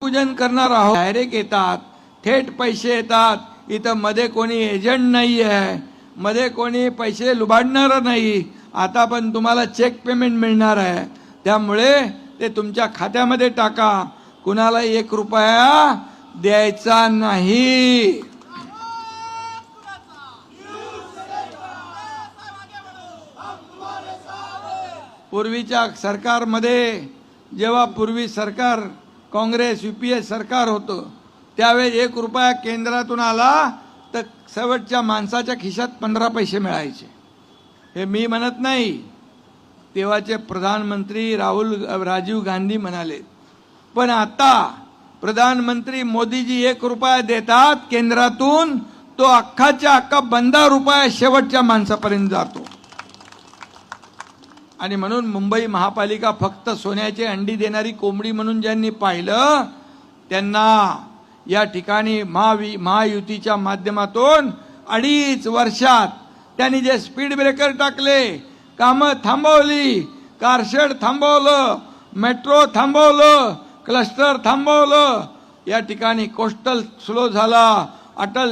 पूजन करणार आहोत, डायरेक्ट येतात, थेट पैसे येतात. इथं मध्ये कोणी एजंट नाही आहे, मध्ये कोणी पैसे लुबाडणार नाही. आता पण तुम्हाला चेक पेमेंट मिळणार आहे, त्यामुळे ते तुमच्या खात्यामध्ये टाका. कुणाला 1 रुपया द्यायचा नाही. पूर्वीच्या सरकारमध्ये जेव्हा पूर्वी सरकार काँग्रेस UPA सरकार होतं, त्यावेळी 1 रुपया केंद्रातून आला तर शेवटच्या माणसाच्या खिशात 15 पैसे मिळायचे. हे मी म्हणत नाही, तेव्हाचे प्रधानमंत्री राजीव गांधी म्हणाले. पण आता प्रधानमंत्री मोदीजी 1 रुपया देतात केंद्रातून, तो अख्खाच्या अख्खा 15 रुपया शेवटच्या माणसापर्यंत जातो. आणि म्हणून मुंबई महापालिका फक्त सोन्याची अंडी देणारी कोंबडी म्हणून ज्यांनी पाहिलं, त्यांना या ठिकाणी महायुतीच्या माध्यमातून 2.5 वर्षात त्यांनी जे स्पीड ब्रेकर टाकले, कामं थांबवली, कारशेड थांबवलं, मेट्रो थांबवलं, क्लस्टर थांबवलं, या ठिकाणी कोस्टल स्लो झाला, अटल